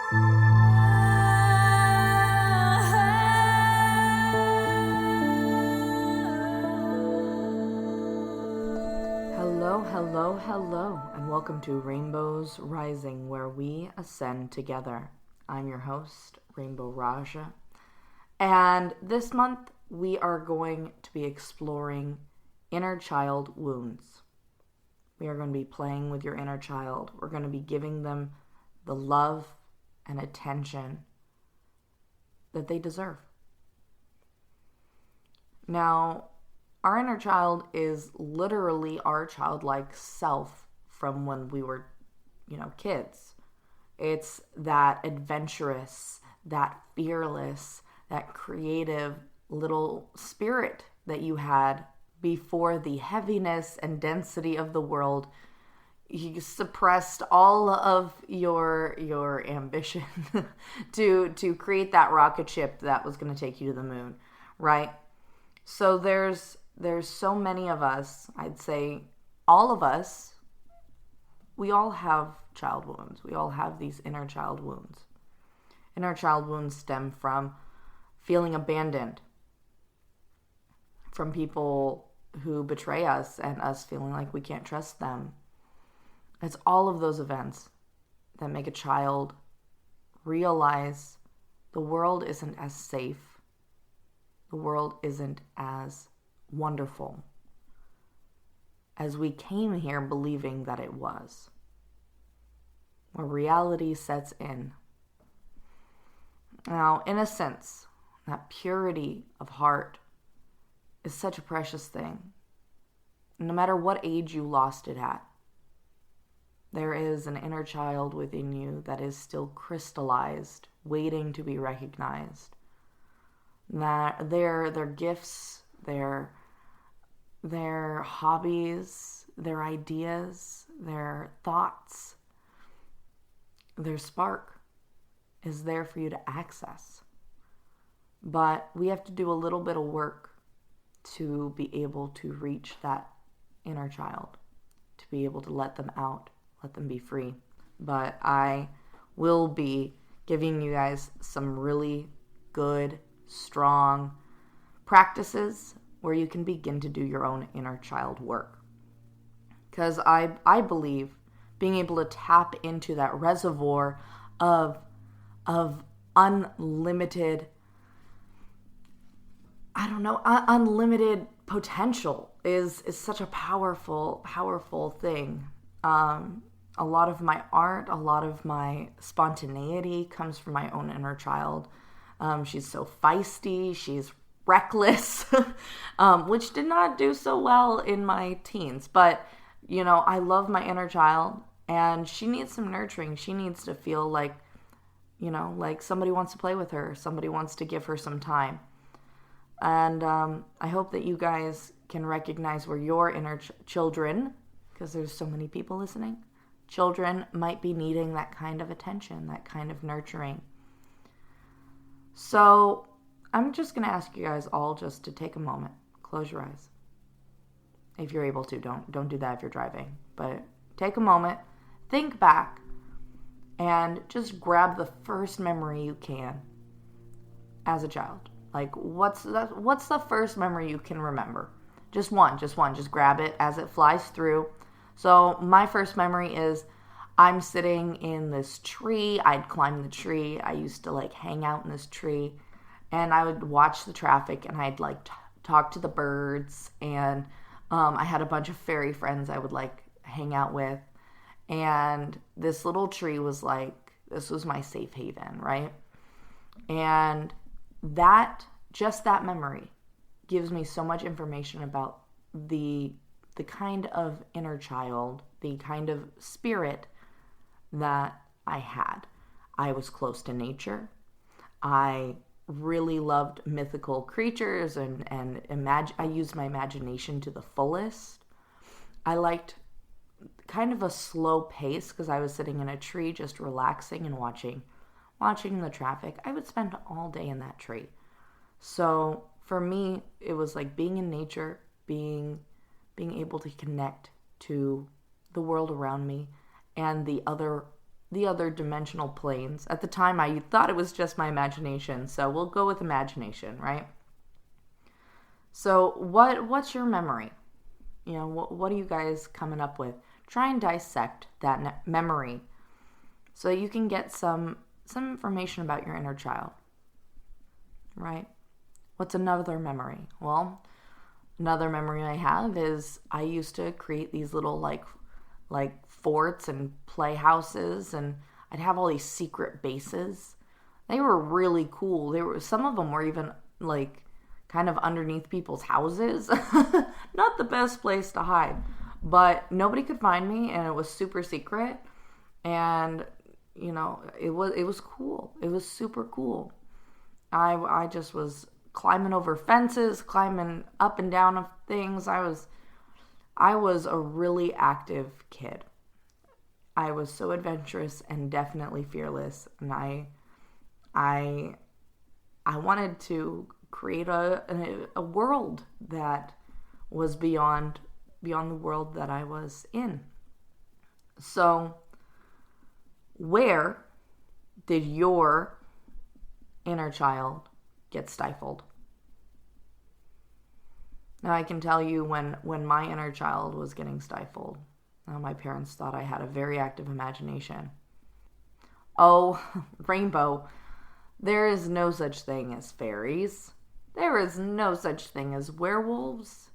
Hello, and welcome to Rainbows Rising, where we ascend together. I'm your host, Rainbow Raaja, and this month we are going to be exploring inner child wounds. We are going to be playing with your inner child. We're going to be giving them the love and attention that they deserve. Now, our inner child is literally our childlike self from when we were, kids. It's that adventurous, that fearless, that creative little spirit that you had before the heaviness and density of the world. You suppressed all of your ambition to create that rocket ship that was going to take you to the moon, right? So there's so many of us, I'd say all of us, we all have child wounds. We all have these inner child wounds. Inner child wounds stem from feeling abandoned, from people who betray us and us feeling like we can't trust them. It's all of those events that make a child realize the world isn't as safe. The world isn't as wonderful as we came here believing that it was, where reality sets in. Now, in a sense, that purity of heart is such a precious thing. No matter what age you lost it at, there is an inner child within you that is still crystallized, waiting to be recognized. That their gifts, their hobbies, their ideas, their thoughts, their spark is there for you to access. But we have to do a little bit of work to be able to reach that inner child, to be able to let them out, let them be free. But I will be giving you guys some really good, strong practices where you can begin to do your own inner child work. Because I believe being able to tap into that reservoir of unlimited, unlimited potential is such a powerful thing. A lot of my art, a lot of my spontaneity comes from my own inner child. She's so feisty, she's reckless, which did not do so well in my teens. But, I love my inner child, and she needs some nurturing. She needs to feel like, like somebody wants to play with her, somebody wants to give her some time. And I hope that you guys can recognize where your inner children, because there's so many people listening, children might be needing that kind of attention, that kind of nurturing. So I'm just going to ask you guys all just to take a moment. Close your eyes. If you're able to, don't do that if you're driving. But take a moment, think back, and just grab the first memory you can as a child. Like, what's the first memory you can remember? Just one. Just grab it as it flies through. So my first memory is I'm sitting in this tree. I'd climb the tree. I used to hang out in this tree, and I would watch the traffic, and I'd talk to the birds, and I had a bunch of fairy friends I would hang out with, and this little tree was this was my safe haven, right? And that memory gives me so much information about the kind of inner child, the kind of spirit that I had. I was close to nature. I really loved mythical creatures and I used my imagination to the fullest. I liked kind of a slow pace because I was sitting in a tree just relaxing and watching the traffic. I would spend all day in that tree. So for me, it was being in nature, being able to connect to the world around me and the the other dimensional planes. At the time, I thought it was just my imagination, so we'll go with imagination, right? So what's your memory? What are you guys coming up with? Try and dissect that memory so you can get some information about your inner child, right? What's another memory? Well, another memory I have is I used to create these little like forts and playhouses, and I'd have all these secret bases. They were really cool. Some of them were even like kind of underneath people's houses. Not the best place to hide, but nobody could find me, and it was super secret. And it was cool. It was super cool. I just was climbing over fences, climbing up and down of things. I was a really active kid. I was so adventurous and definitely fearless, and I wanted to create a world that was beyond the world that I was in. So, where did your inner child get stifled? Now, I can tell you when my inner child was getting stifled, my parents thought I had a very active imagination. Oh, Rainbow, there is no such thing as fairies. There is no such thing as werewolves.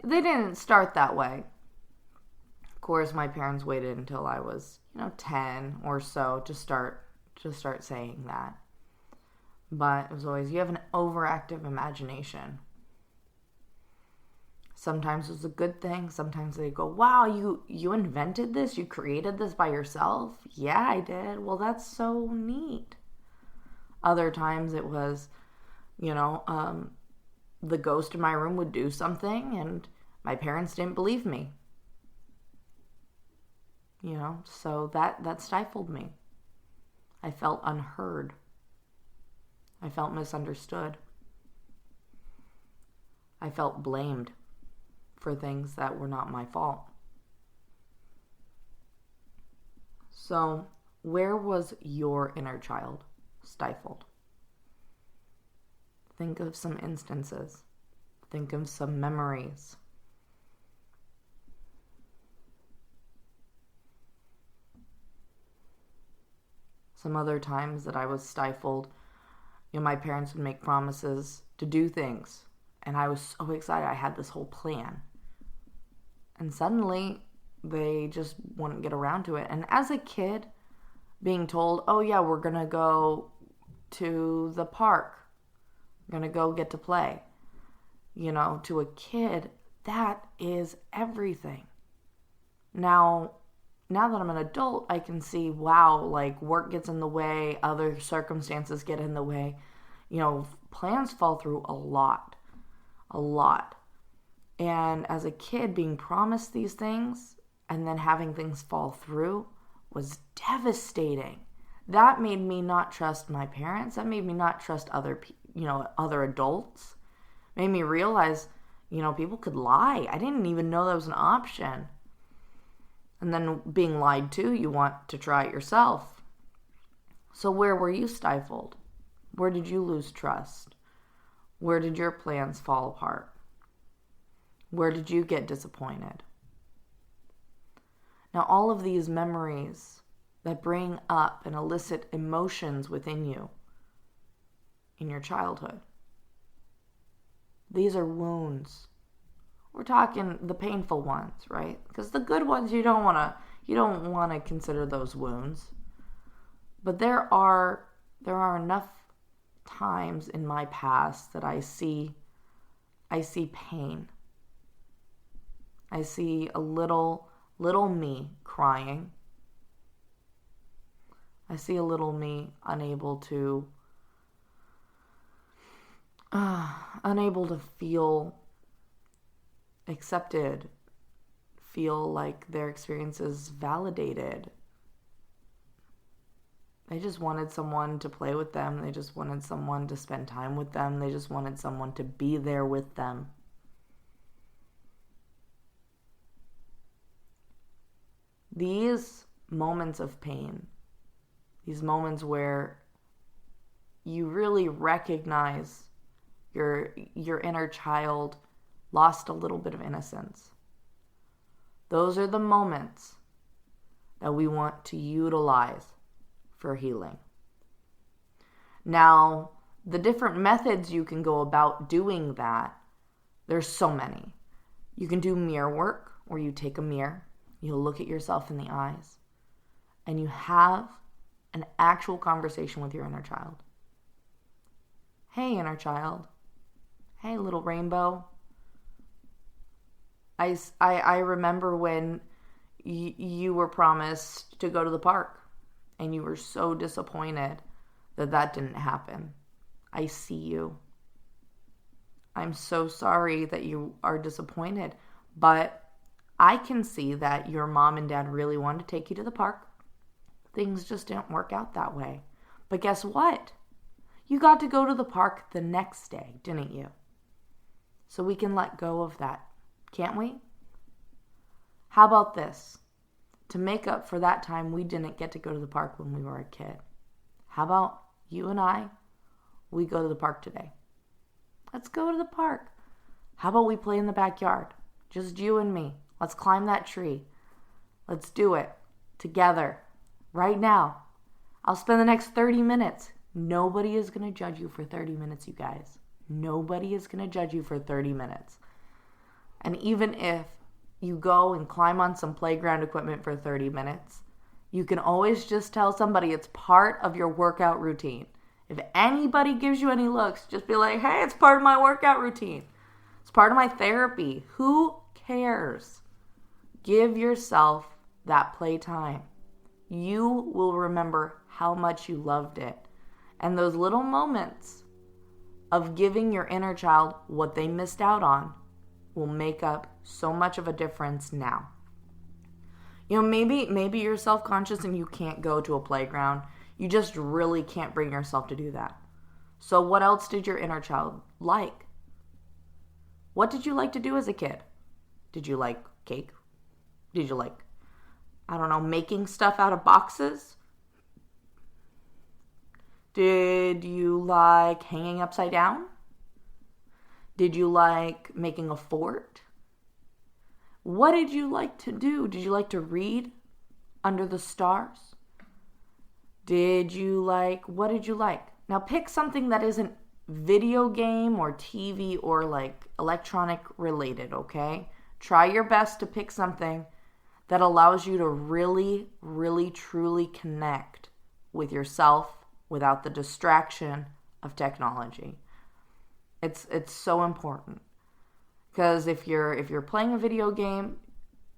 They didn't start that way. Of course, my parents waited until I was, 10 or so to start saying that. But it was always, you have an overactive imagination. Sometimes it was a good thing. Sometimes they go, wow, you invented this? You created this by yourself? Yeah, I did. Well, that's so neat. Other times it was, the ghost in my room would do something and my parents didn't believe me. So that stifled me. I felt unheard. I felt misunderstood. I felt blamed for things that were not my fault. So, where was your inner child stifled? Think of some instances. Think of some memories. Some other times that I was stifled, my parents would make promises to do things, and I was so excited. I had this whole plan. And suddenly, they just wouldn't get around to it. And as a kid, being told, oh yeah, we're going to go to the park. We're going to go get to play. To a kid, that is everything. Now that I'm an adult, I can see, wow, like work gets in the way, other circumstances get in the way. Plans fall through a lot. And as a kid, being promised these things and then having things fall through was devastating. That made me not trust my parents. That made me not trust other adults. Made me realize, people could lie. I didn't even know that was an option. And then being lied to, you want to try it yourself. So where were you stifled? Where did you lose trust? Where did your plans fall apart? Where did you get disappointed? Now, all of these memories that bring up and elicit emotions within you in your childhood, these are wounds. We're talking the painful ones, right? Because the good ones you don't want to consider those wounds. But there are enough times in my past that I see pain. I see a little me crying. I see a little me unable to feel accepted, feel like their experience is validated. They just wanted someone to play with them. They just wanted someone to spend time with them. They just wanted someone to be there with them. These moments of pain, these moments where you really recognize your inner child lost a little bit of innocence. Those are the moments that we want to utilize for healing. Now, the different methods you can go about doing that, there's so many. You can do mirror work, where you take a mirror, you look at yourself in the eyes, and you have an actual conversation with your inner child. Hey, inner child. Hey, little rainbow. I remember when you were promised to go to the park, and you were so disappointed that didn't happen. I see you. I'm so sorry that you are disappointed, but I can see that your mom and dad really wanted to take you to the park. Things just didn't work out that way. But guess what? You got to go to the park the next day, didn't you? So we can let go of that, can't we? How about this? To make up for that time we didn't get to go to the park when we were a kid. How about you and I, we go to the park today? Let's go to the park. How about we play in the backyard? Just you and me. Let's climb that tree. Let's do it together right now. I'll spend the next 30 minutes. Nobody is going to judge you for 30 minutes, you guys. Nobody is going to judge you for 30 minutes. And even if you go and climb on some playground equipment for 30 minutes, you can always just tell somebody it's part of your workout routine. If anybody gives you any looks, just be like, hey, it's part of my workout routine. It's part of my therapy. Who cares? Give yourself that playtime. You will remember how much you loved it. And those little moments of giving your inner child what they missed out on will make up so much of a difference now. You know, maybe you're self-conscious and you can't go to a playground. You just really can't bring yourself to do that. So what else did your inner child like? What did you like to do as a kid? Did you like cake? Did you like, I don't know, making stuff out of boxes? Did you like hanging upside down? Did you like making a fort? What did you like to do? Did you like to read under the stars? What did you like? Now pick something that isn't video game or TV or like electronic related, okay? Try your best to pick something that allows you to really, really, truly connect with yourself without the distraction of technology. It's so important. Because if you're playing a video game,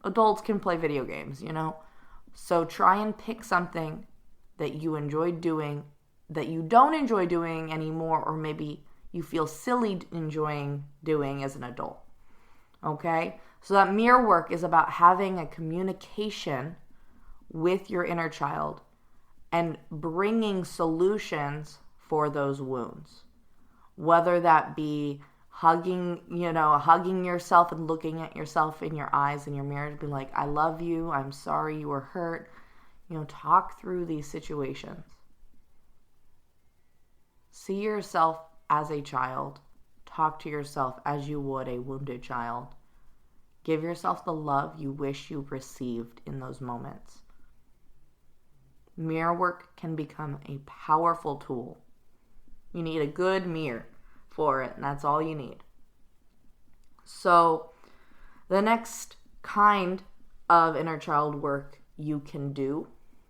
adults can play video games, you know? So try and pick something that you enjoy doing, that you don't enjoy doing anymore, or maybe you feel silly enjoying doing as an adult. Okay? So that mirror work is about having a communication with your inner child and bringing solutions for those wounds. Whether that be hugging yourself and looking at yourself in your eyes in your mirror to be like, I love you, I'm sorry you were hurt. Talk through these situations. See yourself as a child. Talk to yourself as you would a wounded child. Give yourself the love you wish you received in those moments. Mirror work can become a powerful tool. You need a good mirror for it, and that's all you need. So, the next kind of inner child work you can do,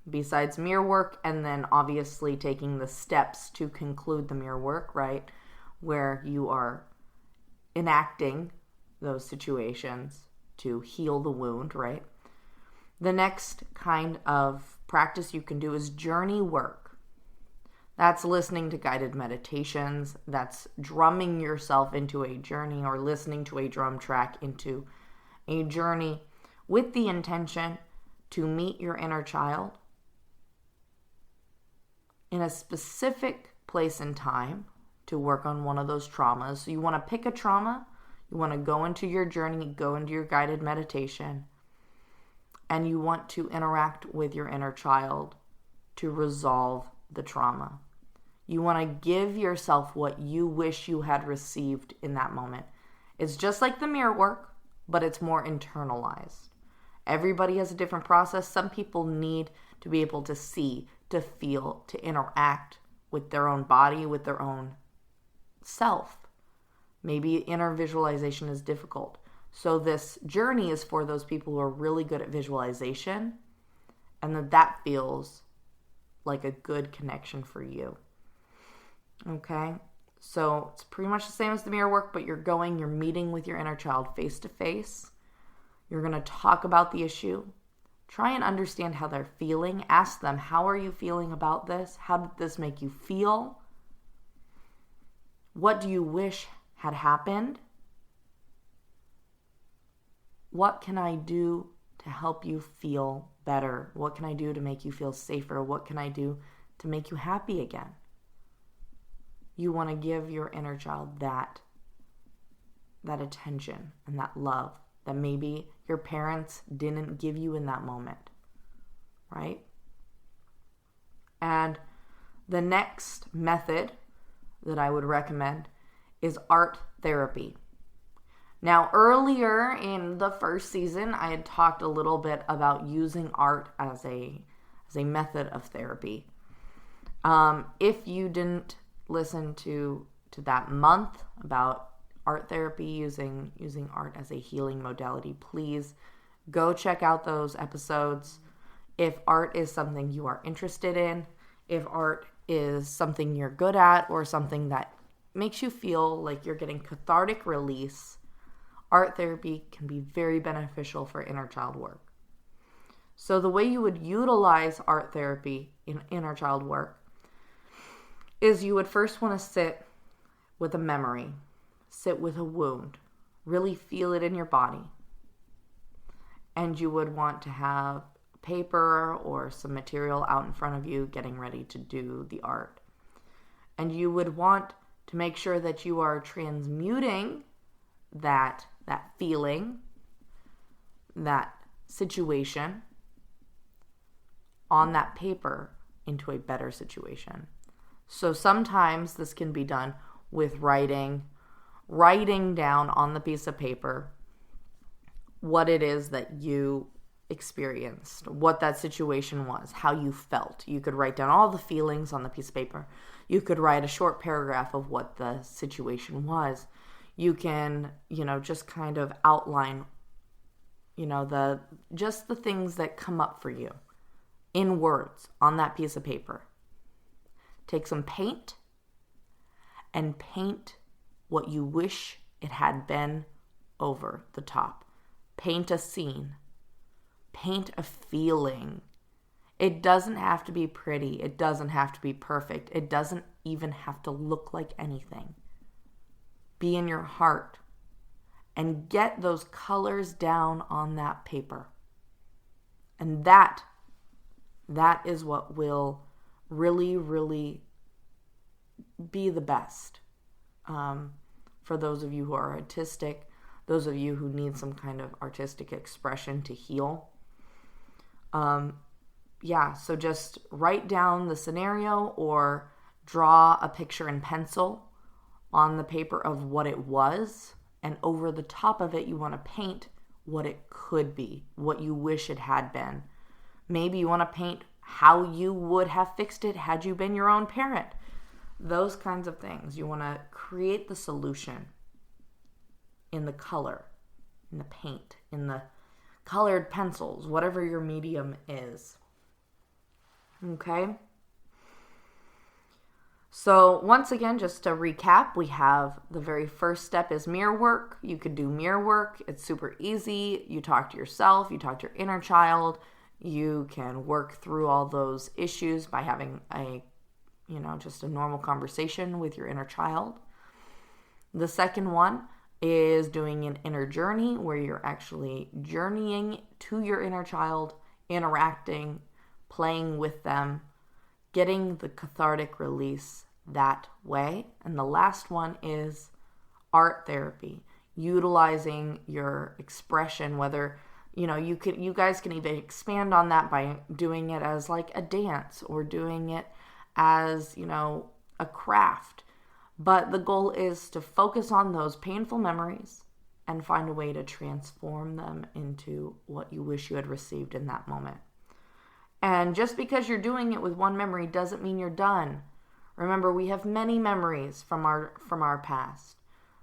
besides mirror work, and then obviously taking the steps to conclude the mirror work, right, where you are enacting those situations to heal the wound, right? The next kind of practice you can do is journey work. That's listening to guided meditations. That's drumming yourself into a journey or listening to a drum track into a journey with the intention to meet your inner child in a specific place and time to work on one of those traumas. So you want to pick a trauma, you want to go into your journey, go into your guided meditation, and you want to interact with your inner child to resolve the trauma. You want to give yourself what you wish you had received in that moment. It's just like the mirror work, but it's more internalized. Everybody has a different process. Some people need to be able to see, to feel, to interact with their own body, with their own self. Maybe inner visualization is difficult. So this journey is for those people who are really good at visualization, and that feels like a good connection for you. Okay? So it's pretty much the same as the mirror work, but you're meeting with your inner child face to face. You're going to talk about the issue. Try and understand how they're feeling. Ask them, how are you feeling about this? How did this make you feel? What do you wish had happened? What can I do to help you feel better? What can I do to make you feel safer? What can I do to make you happy again? You want to give your inner child that attention and that love that maybe your parents didn't give you in that moment, right? And the next method that I would recommend is art therapy. Now, earlier in the first season, I had talked a little bit about using art as a method of therapy. If you didn't listen to that month about art therapy, using art as a healing modality, please go check out those episodes. If art is something you are interested in, if art is something you're good at, or something that makes you feel like you're getting cathartic release, art therapy can be very beneficial for inner child work. So the way you would utilize art therapy in inner child work is you would first want to sit with a memory, sit with a wound, really feel it in your body. And you would want to have paper or some material out in front of you getting ready to do the art. And you would want to make sure that you are transmuting that feeling, that situation on that paper into a better situation. So sometimes this can be done with writing down on the piece of paper what it is that you experienced, what that situation was, how you felt. You could write down all the feelings on the piece of paper. You could write a short paragraph of what the situation was. You can, just kind of outline, the things that come up for you in words on that piece of paper. Take some paint and paint what you wish it had been over the top. Paint a scene. Paint a feeling. It doesn't have to be pretty. It doesn't have to be perfect. It doesn't even have to look like anything. Be in your heart and get those colors down on that paper. And that is what will really, really be the best for those of you who are artistic, those of you who need some kind of artistic expression to heal. So just write down the scenario or draw a picture in pencil on the paper of what it was, and over the top of it you want to paint what it could be, what you wish it had been. Maybe you want to paint how you would have fixed it had you been your own parent. Those kinds of things. You want to create the solution in the color, in the paint, in the colored pencils, whatever your medium is. Okay? So once again, just to recap, we have the very first step is mirror work. You could do mirror work. It's super easy. You talk to yourself. You talk to your inner child. You can work through all those issues by having just a normal conversation with your inner child. The second one is doing an inner journey where you're actually journeying to your inner child, interacting, playing with them, getting the cathartic release that way. And the last one is art therapy, utilizing your expression, whether You guys can even expand on that by doing it as like a dance or doing it as, a craft. But the goal is to focus on those painful memories and find a way to transform them into what you wish you had received in that moment. And just because you're doing it with one memory doesn't mean you're done. Remember, we have many memories from our past.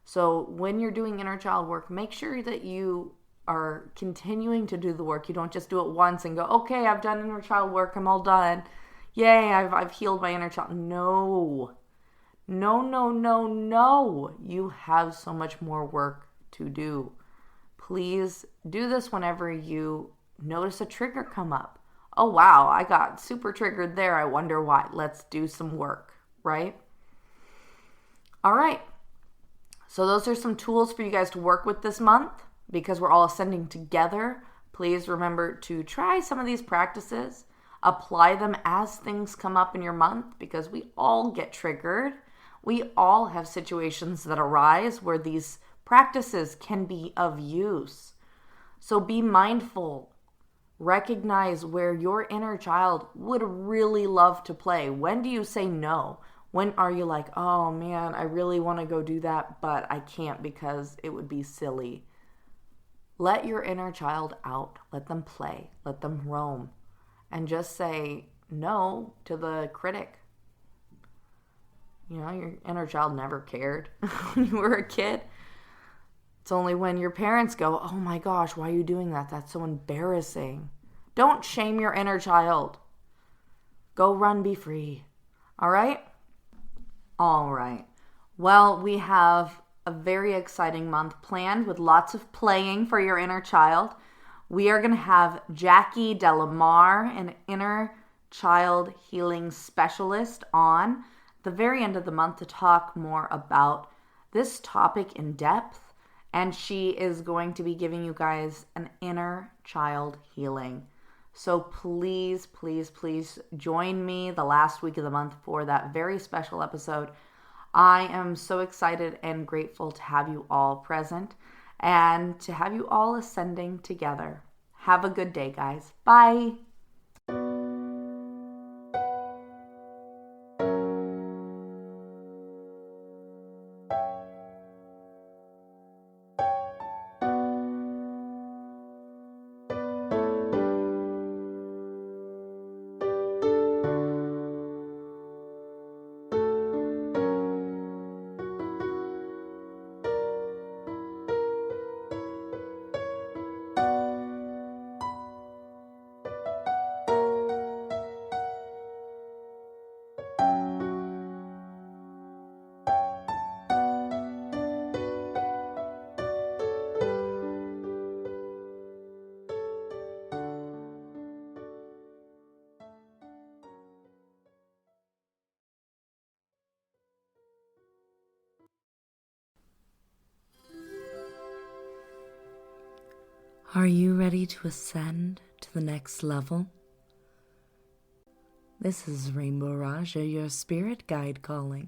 So when you're doing inner child work, make sure that you are continuing to do the work. You don't just do it once and go, okay, I've done inner child work, I'm all done. Yay, I've healed my inner child. No. No. You have so much more work to do. Please do this whenever you notice a trigger come up. Oh, wow, I got super triggered there. I wonder why. Let's do some work, right? All right. So those are some tools for you guys to work with this month because we're all ascending together. Please remember to try some of these practices. Apply them as things come up in your month because we all get triggered. We all have situations that arise where these practices can be of use. So be mindful. Recognize where your inner child would really love to play. When do you say no? When are you like, oh man, I really want to go do that, but I can't because it would be silly? Let your inner child out. Let them play. Let them roam. And just say no to the critic. Your inner child never cared when you were a kid. It's only when your parents go, oh my gosh, why are you doing that? That's so embarrassing. Don't shame your inner child. Go run, be free. All right? All right. Well, we have a very exciting month planned with lots of playing for your inner child. We are going to have Jackie Delamar, an inner child healing specialist, on the very end of the month to talk more about this topic in depth. And she is going to be giving you guys an inner child healing. So please join me the last week of the month for that very special episode. I am so excited and grateful to have you all present and to have you all ascending together. Have a good day, guys. Bye. Are you ready to ascend to the next level? This is Rainbow Raaja, your spirit guide calling.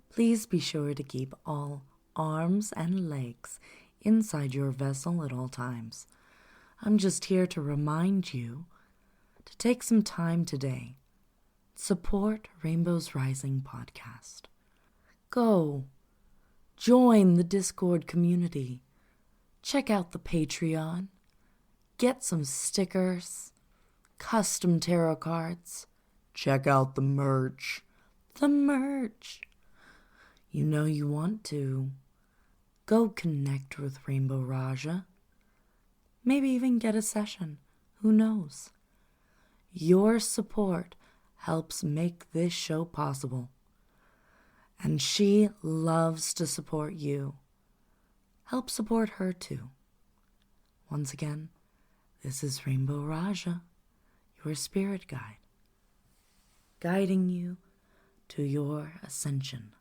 Please be sure to keep all arms and legs inside your vessel at all times. I'm just here to remind you to take some time today. Support Rainbow's Rising podcast. Go. Join the Discord community. Check out the Patreon. Get some stickers, custom tarot cards. Check out the merch. The merch. You know you want to. Go connect with Rainbow Raaja. Maybe even get a session. Who knows? Your support helps make this show possible. And she loves to support you. Help support her too. Once again, this is Rainbow Raaja, your spirit guide, guiding you to your ascension.